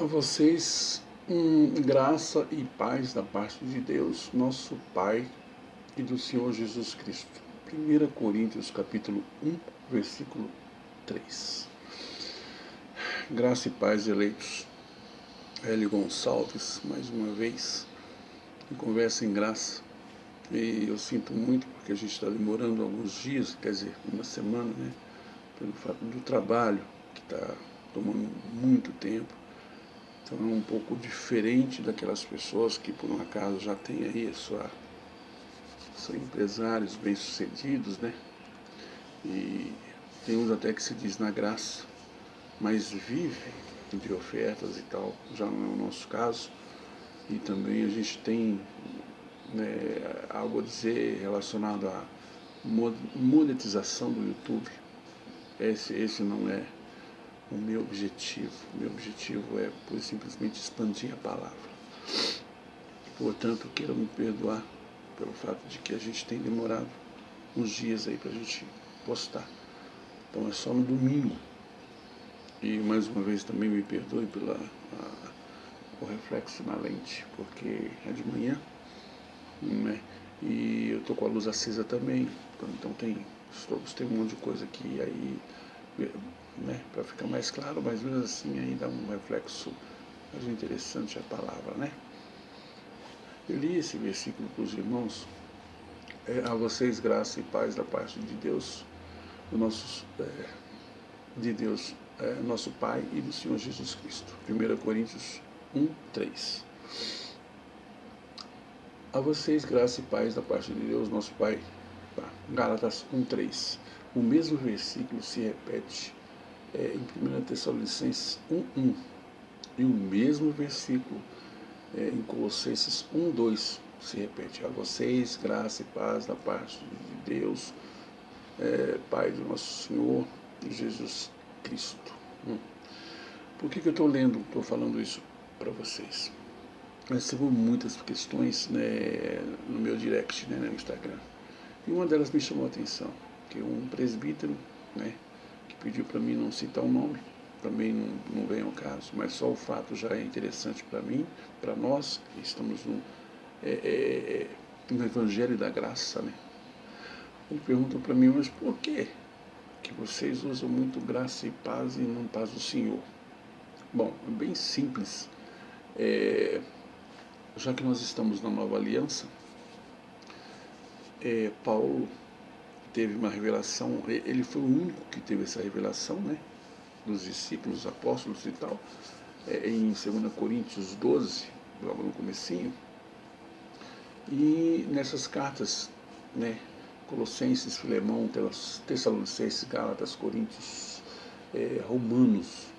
A vocês, graça e paz da parte de Deus, nosso Pai, e do Senhor Jesus Cristo. 1 Coríntios capítulo 1, versículo 3. Graça e paz, eleitos. Hélio Gonçalves, mais uma vez, em Conversa em Graça. E eu sinto muito porque a gente está demorando alguns dias, quer dizer, uma semana, né? Pelo fato do trabalho, que está tomando muito tempo. Então é um pouco diferente daquelas pessoas que por um acaso já têm aí são empresários bem-sucedidos, né? E tem uns até que se diz na graça, mas vive de ofertas e tal, já não é o nosso caso. E também a gente tem, né, algo a dizer relacionado à monetização do YouTube. Esse não é o meu objetivo. O meu objetivo é, por simplesmente, expandir a palavra. Portanto, queiram me perdoar pelo fato de que a gente tem demorado uns dias aí para a gente postar. Então é só no domingo. E mais uma vez também me perdoe o reflexo na lente, porque é de manhã, né? E eu tô com a luz acesa também, então tem um monte de coisa aqui aí, né, para ficar mais claro, mas mesmo assim aí dá um reflexo mais interessante a palavra, né? Eu li esse versículo para os irmãos. A vocês graça e paz da parte de Deus, nosso Pai e do Senhor Jesus Cristo. 1 Coríntios 1, 3. A vocês graça e paz da parte de Deus, nosso Pai. Gálatas 1, 3. O mesmo versículo se repete em 1 Tessalonicenses 1, 1. E o mesmo versículo em Colossenses 1, 2 se repete. A vocês graça e paz da parte de Deus, Pai do nosso Senhor Jesus Cristo. Por que eu estou falando isso para vocês? Eu recebo muitas questões, né, no meu direct, né, no Instagram. E uma delas me chamou a atenção, que um presbítero, né, que pediu para mim não citar o nome, também não vem ao caso, mas só o fato já é interessante para mim, para nós, que estamos no Evangelho da Graça, né? Ele perguntou para mim, mas por que vocês usam muito graça e paz e não paz do Senhor? Bom, é bem simples. Já que nós estamos na nova aliança, Paulo teve uma revelação, ele foi o único que teve essa revelação, né, dos discípulos, apóstolos e tal, em 2 Coríntios 12, logo no comecinho. E nessas cartas, né, Colossenses, Filemão, Tessalonicenses, Gálatas, Coríntios, Romanos,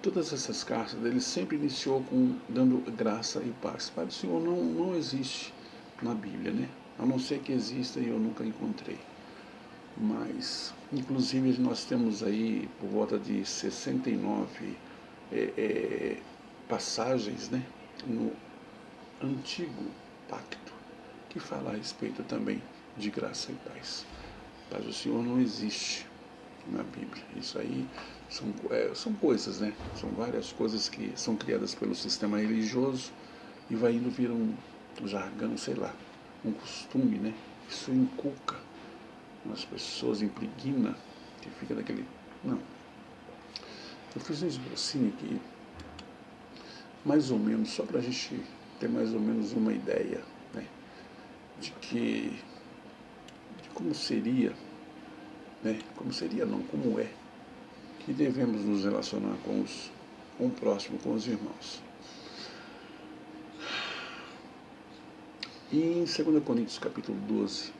todas essas cartas, ele sempre iniciou dando graça e paz. Pai do Senhor não existe na Bíblia, né? A não ser que exista e eu nunca encontrei. Mas, inclusive, nós temos aí por volta de 69 passagens, né, no Antigo Pacto, que fala a respeito também de graça e paz. Paz do Senhor não existe na Bíblia. Isso aí são coisas, né? São várias coisas que são criadas pelo sistema religioso e vai indo vir um jargão, sei lá, um costume, né? Isso inculca nas pessoas, impregna, que fica daquele... Não. Eu fiz um esbocinho aqui, mais ou menos, só para a gente ter mais ou menos uma ideia, né? De como seria, né? Como seria não, como é que devemos nos relacionar com o próximo, com os irmãos. E em 2 Coríntios capítulo 12,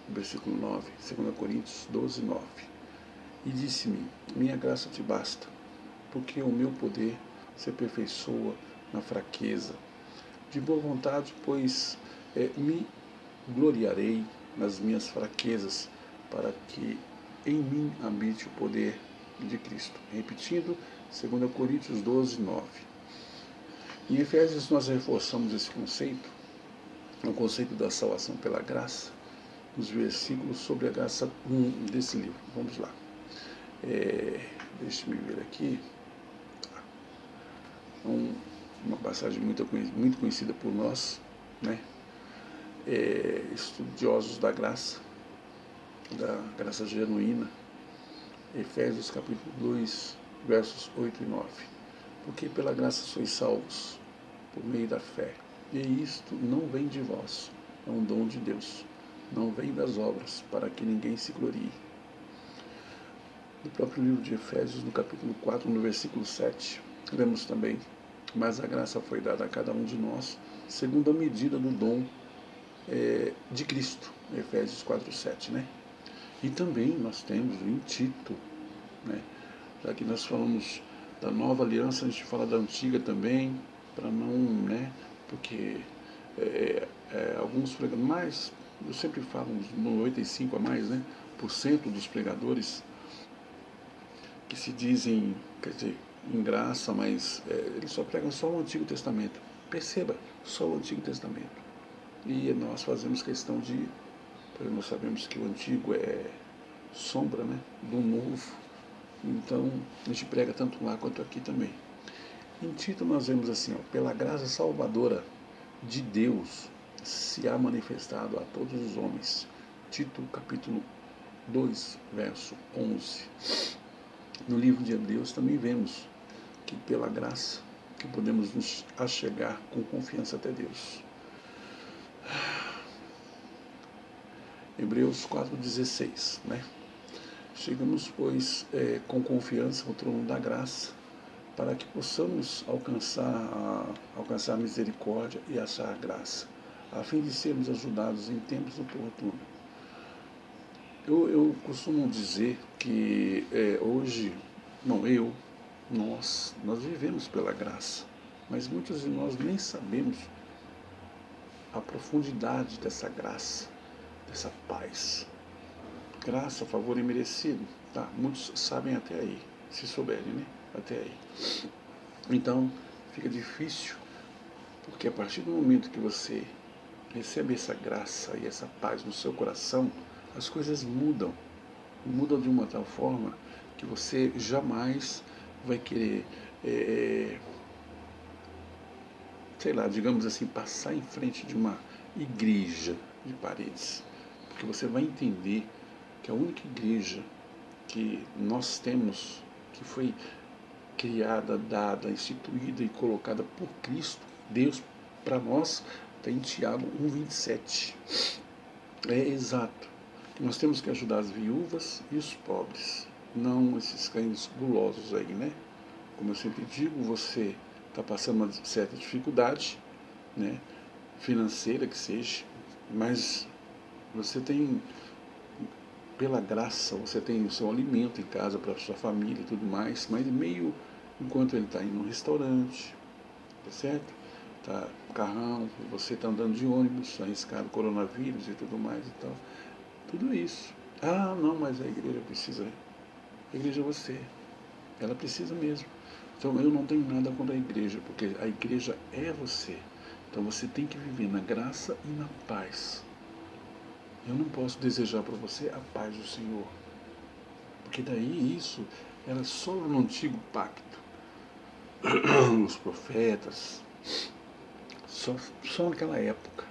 versículo 9, 2 Coríntios 12, 9, e disse-me, minha graça te basta, porque o meu poder se aperfeiçoa na fraqueza. De boa vontade, pois me gloriarei nas minhas fraquezas, para que em mim habite o poder de Cristo. Repetindo, 2 Coríntios 12, 9. Em Efésios nós reforçamos esse conceito, o conceito da salvação pela graça, nos versículos sobre a graça 1 desse livro. Vamos lá. Deixe-me ver aqui. uma passagem muito conhecida por nós, né? Estudiosos da graça genuína, Efésios capítulo 2, versos 8 e 9. Porque pela graça sois salvos, por meio da fé. E isto não vem de vós, é um dom de Deus. Não vem das obras, para que ninguém se glorie. No próprio livro de Efésios, no capítulo 4, no versículo 7, lemos também: mas a graça foi dada a cada um de nós, segundo a medida do dom de Cristo. Efésios 4, 7, né? E também nós temos em Tito, né? Já que nós falamos da nova aliança, a gente fala da antiga também, para não, né? Porque alguns pregadores, mais, eu sempre falo, no 85 a mais, né? Por cento dos pregadores que se dizem, quer dizer, em graça, mas eles só pregam só o Antigo Testamento. Perceba, só o Antigo Testamento. E nós fazemos questão de, porque nós sabemos que o Antigo é sombra, né, do Novo. Então, a gente prega tanto lá quanto aqui também. Em Tito nós vemos assim, ó, pela graça salvadora de Deus se há manifestado a todos os homens. Tito capítulo 2, verso 11. No livro de Hebreus também vemos que pela graça que podemos nos achegar com confiança até Deus. Hebreus 4,16, né? Chegamos, pois, com confiança ao trono da graça, para que possamos alcançar misericórdia e achar graça, a fim de sermos ajudados em tempos oportunos. Eu costumo dizer que hoje, nós vivemos pela graça, mas muitos de nós nem sabemos a profundidade dessa graça, dessa paz. Graça, favor imerecido, tá? Muitos sabem até aí, se souberem, né? Até aí. Então, fica difícil, porque a partir do momento que você recebe essa graça e essa paz no seu coração, as coisas mudam. Mudam de uma tal forma que você jamais vai querer, sei lá, digamos assim, passar em frente de uma igreja de paredes. Porque você vai entender que a única igreja que nós temos, que foi criada, dada, instituída e colocada por Cristo, Deus, para nós, está em Tiago 1,27. É exato. Nós temos que ajudar as viúvas e os pobres, não esses cães gulosos aí, né? Como eu sempre digo, você está passando uma certa dificuldade, né? Financeira que seja, mas você tem, pela graça, você tem o seu alimento em casa para a sua família e tudo mais, mas meio enquanto ele está indo num restaurante, tá certo? Tá carrão, você está andando de ônibus, arriscado coronavírus e tudo mais e tal. Tudo isso. Ah, não, mas a igreja precisa. A igreja é você. Ela precisa mesmo. Então eu não tenho nada contra a igreja, porque a igreja é você. Então você tem que viver na graça e na paz. Eu não posso desejar para você a paz do Senhor, porque daí isso era só no antigo pacto. Os profetas, só naquela época.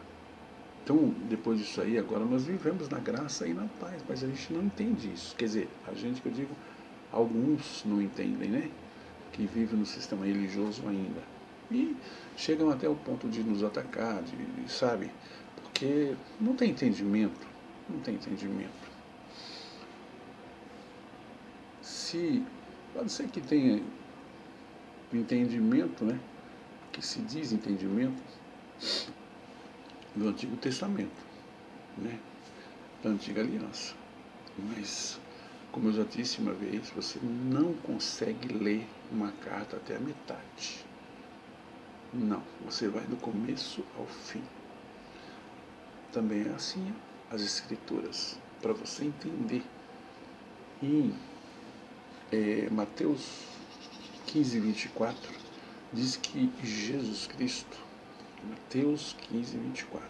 Então, depois disso aí, agora nós vivemos na graça e na paz, mas a gente não entende isso. Quer dizer, a gente, que eu digo, alguns não entendem, né? Que vivem no sistema religioso ainda. E chegam até o ponto de nos atacar, sabe? Porque não tem entendimento. Não tem entendimento. Pode ser que tenha entendimento, né? Que se diz entendimento do Antigo Testamento, né? Da Antiga Aliança. Mas, como eu já disse uma vez, você não consegue ler uma carta até a metade. Não, você vai do começo ao fim. Também é assim as Escrituras, para você entender. Em Mateus 15, 24, diz que Jesus Cristo, Mateus 15, 24,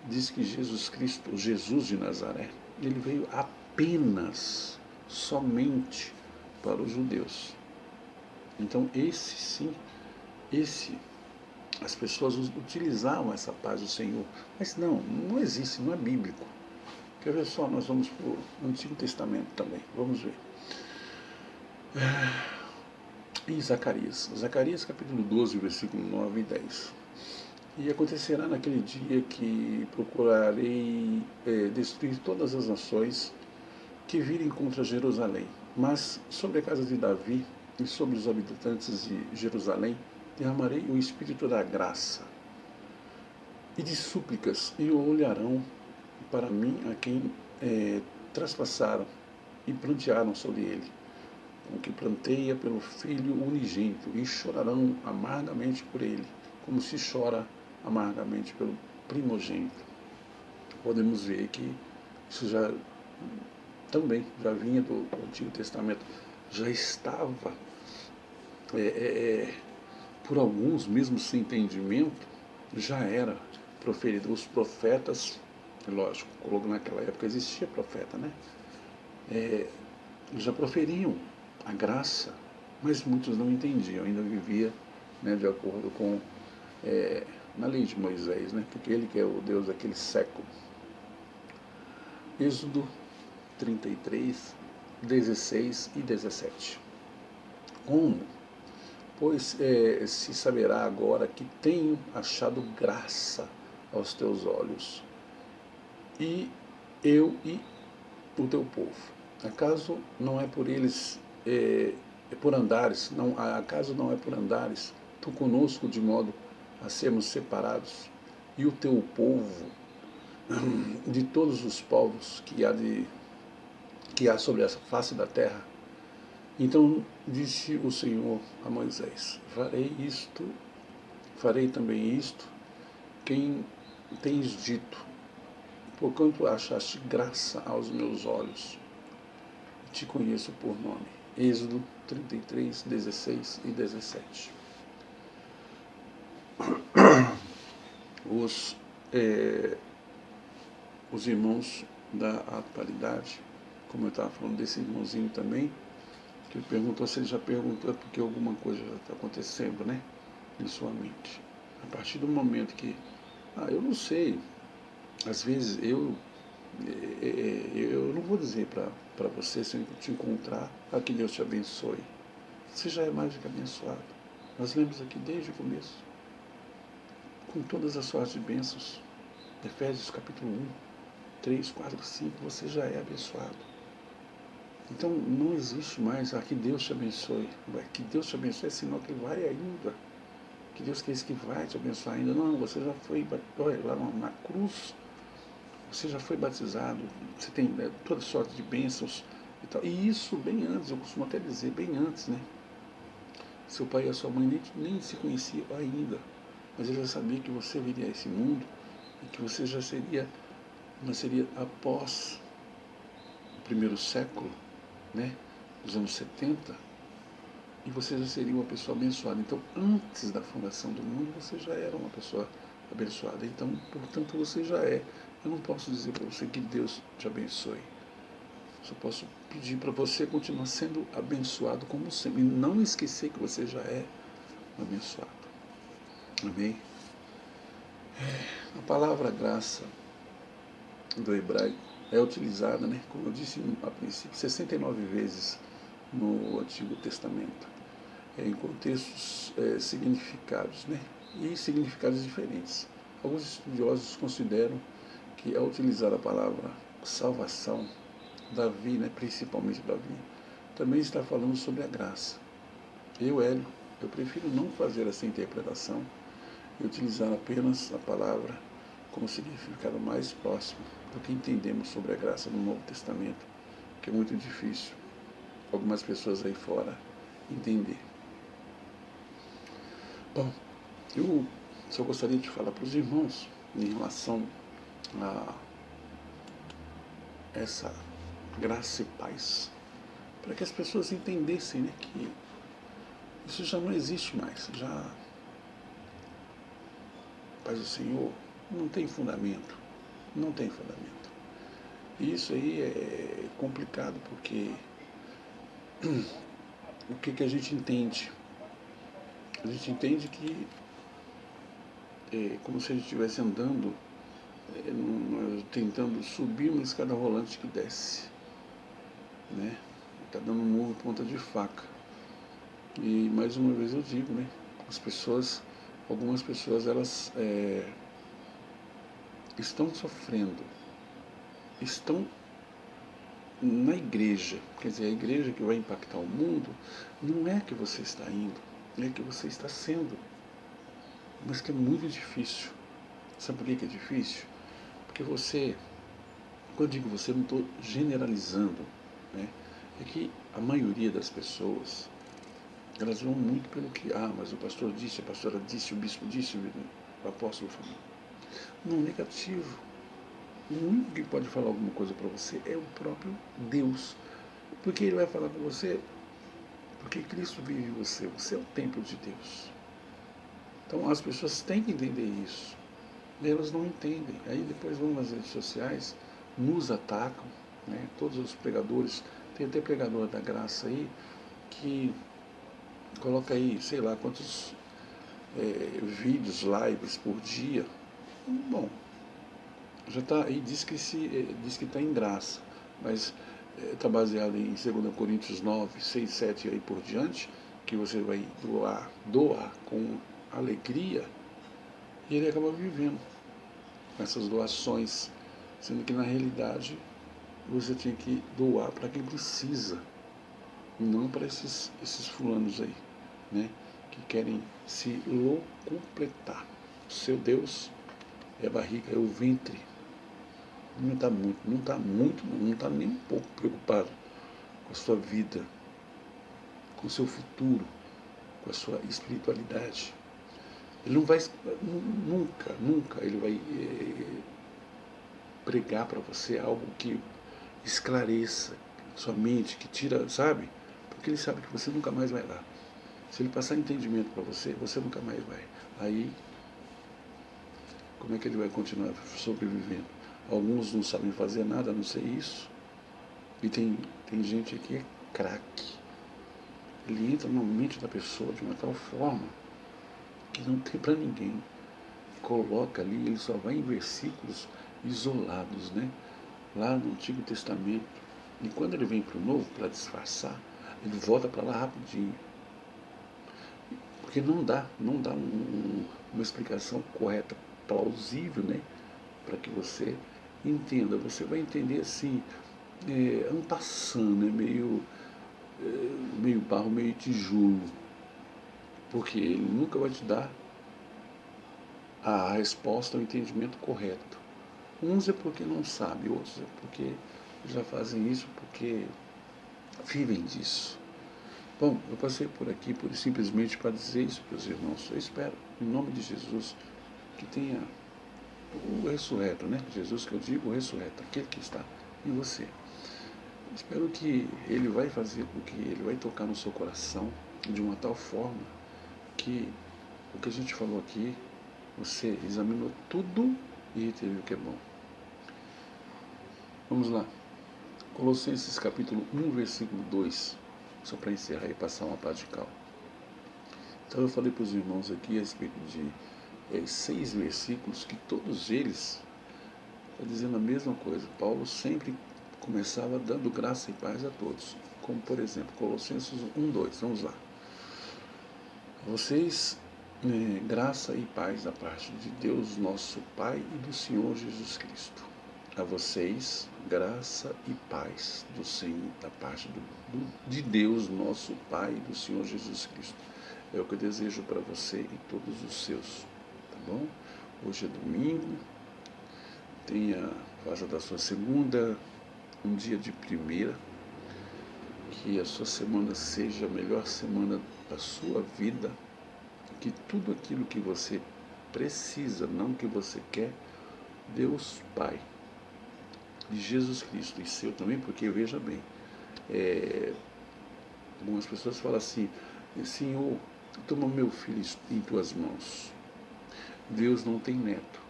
diz que Jesus Cristo, o Jesus de Nazaré, ele veio apenas, somente para os judeus. Então esse sim as pessoas utilizavam essa paz do Senhor, mas não existe, não é bíblico. Quer ver só, nós vamos para o Antigo Testamento também, vamos ver. Em Zacarias capítulo 12, versículo 9 e 10. E acontecerá naquele dia que procurarei destruir todas as nações que virem contra Jerusalém. Mas sobre a casa de Davi e sobre os habitantes de Jerusalém derramarei o espírito da graça e de súplicas, e olharão para mim a quem traspassaram e plantearam sobre ele, o que planteia pelo filho unigênito, e chorarão amargamente por ele, como se chora amargamente pelo primogênito. Podemos ver que isso também já vinha do Antigo Testamento, já estava por alguns, mesmo sem entendimento, já era proferido. Os profetas, lógico, naquela época existia profeta, né? Já proferiam a graça, mas muitos não entendiam, ainda vivia, né, de acordo com na lei de Moisés, né? Porque ele que é o Deus daquele século. Êxodo 33, 16 e 17. Como? Pois se saberá agora que tenho achado graça aos teus olhos, e eu e o teu povo. Acaso não é por eles, por andares, acaso não é por andares, tu conosco de modo a sermos separados, e o teu povo de todos os povos que há sobre a face da terra? Então disse o Senhor a Moisés: farei também isto, quem tens dito, porquanto achaste graça aos meus olhos, te conheço por nome. Êxodo 33, 16 e 17. Os irmãos da atualidade, como eu estava falando desse irmãozinho também, que ele perguntou se ele já perguntou porque alguma coisa já está acontecendo, né, em sua mente. A partir do momento que, eu não sei, às vezes eu não vou dizer para você, se eu te encontrar, que Deus te abençoe. Você já é mais do que abençoado. Nós lemos aqui desde o começo, com todas as sortes de bênçãos. Efésios capítulo 1, 3, 4, 5, você já é abençoado. Então não existe mais, que Deus te abençoe. Que Deus te abençoe é sinal que vai ainda. Que Deus quer que vai te abençoar ainda. Não, você já foi, olha, lá na cruz, você já foi batizado, você tem toda sorte de bênçãos e tal. E isso bem antes, eu costumo até dizer, bem antes, né? Seu pai e a sua mãe nem se conheciam ainda, mas ele já sabia que você viria a esse mundo e que você já seria após o primeiro século, né, dos anos 70, e você já seria uma pessoa abençoada. Então, antes da fundação do mundo, você já era uma pessoa abençoada. Então, portanto, você já é. Eu não posso dizer para você que Deus te abençoe. Só posso pedir para você continuar sendo abençoado como sempre. E não esquecer que você já é abençoado. Amém? A palavra graça do hebraico é utilizada, né, como eu disse a princípio, 69 vezes no Antigo Testamento, em contextos significados, né, e significados diferentes. Alguns estudiosos consideram que, ao utilizar a palavra salvação, Davi, né, principalmente Davi, também está falando sobre a graça. Hélio, eu prefiro não fazer essa interpretação e utilizar apenas a palavra como significado mais próximo do que entendemos sobre a graça no Novo Testamento, que é muito difícil algumas pessoas aí fora entender. Bom, eu só gostaria de falar para os irmãos em relação a essa graça e paz, para que as pessoas entendessem, né, que isso já não existe mais, já a paz do Senhor não tem fundamento, não tem fundamento. E isso aí é complicado porque o que a gente entende a gente entende que é como se a gente estivesse andando, tentando subir uma escada rolante que desce, né? Está dando um murro ponta de faca. E mais uma vez eu digo, né? Algumas pessoas, elas estão sofrendo, estão na igreja, quer dizer, a igreja que vai impactar o mundo, não é que você está indo, é que você está sendo, mas que é muito difícil. Sabe por que é difícil? Porque você, quando eu digo você, não estou generalizando, né? É que a maioria das pessoas, elas vão muito pelo que, mas o pastor disse, a pastora disse, o bispo disse, o apóstolo falou. Não, negativo. O único que pode falar alguma coisa para você é o próprio Deus. Porque ele vai falar com você porque Cristo vive em você. Você é o templo de Deus. Então as pessoas têm que entender isso. E elas não entendem. Aí depois vão nas redes sociais, nos atacam, né? Todos os pregadores, tem até pregador da graça aí, que coloca aí, sei lá, quantos vídeos, lives por dia. Bom, já está aí, diz que está em graça, mas está baseado em 2 Coríntios 9, 6, 7 e aí por diante, que você vai doar com alegria, e ele acaba vivendo com essas doações, sendo que na realidade você tinha que doar para quem precisa, não para esses fulanos aí, né, que querem se locupletar. O seu Deus é a barriga, é o ventre. Não está nem um pouco preocupado com a sua vida, com o seu futuro, com a sua espiritualidade. Ele não vai, nunca ele vai pregar para você algo que esclareça sua mente, que tira, sabe? Porque ele sabe que você nunca mais vai lá. Se ele passar entendimento para você, você nunca mais vai. Aí, como é que ele vai continuar sobrevivendo? Alguns não sabem fazer nada a não ser isso. E tem gente aqui que é craque. Ele entra na mente da pessoa de uma tal forma que não tem para ninguém. Coloca ali, ele só vai em versículos isolados, né? Lá no Antigo Testamento. E quando ele vem para o Novo, para disfarçar, ele volta para lá rapidinho. Porque não dá uma explicação correta, plausível, né? Para que você entenda. Você vai entender assim, um passando, né? Meio barro, meio tijolo. Porque ele nunca vai te dar a resposta, o entendimento correto. Uns é porque não sabem, outros é porque já fazem isso porque vivem disso. Bom, eu passei por aqui simplesmente para dizer isso para os irmãos. Eu espero, em nome de Jesus, que tenha o ressurreto, né? Jesus que eu digo, o ressurreto, aquele que está em você. Eu espero que ele vai fazer com que ele vai tocar no seu coração de uma tal forma que o que a gente falou aqui, você examinou tudo e teve o que é bom. Vamos lá. Colossenses capítulo 1, versículo 2. Só para encerrar e passar uma parte de cal. Então eu falei para os irmãos aqui a respeito de 6 versículos, que todos eles estão dizendo a mesma coisa. Paulo sempre começava dando graça e paz a todos. Como por exemplo, Colossenses 1, 2. Vamos lá. Vocês, graça e paz da parte de Deus, nosso Pai, e do Senhor Jesus Cristo. A vocês, graça e paz do Senhor, da parte de Deus, nosso Pai, e do Senhor Jesus Cristo. É o que eu desejo para você e todos os seus, tá bom? Hoje é domingo, faça da sua segunda um dia de primeira, que a sua semana seja a melhor semana da sua vida, que tudo aquilo que você precisa, não que você quer, Deus Pai, de Jesus Cristo, e seu também, porque veja bem, algumas pessoas falam assim, Senhor, toma meu filho em tuas mãos. Deus não tem neto.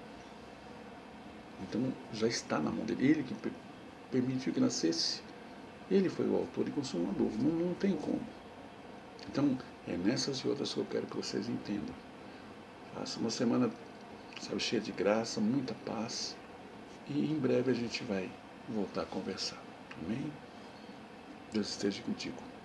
Então já está na mão dele. Ele que permitiu que nascesse. Ele foi o autor e consumador. Não tem como. Então É nessas e outras que eu quero que vocês entendam. Faça uma semana, sabe, cheia de graça, muita paz. E em breve a gente vai voltar a conversar. Amém? Deus esteja contigo.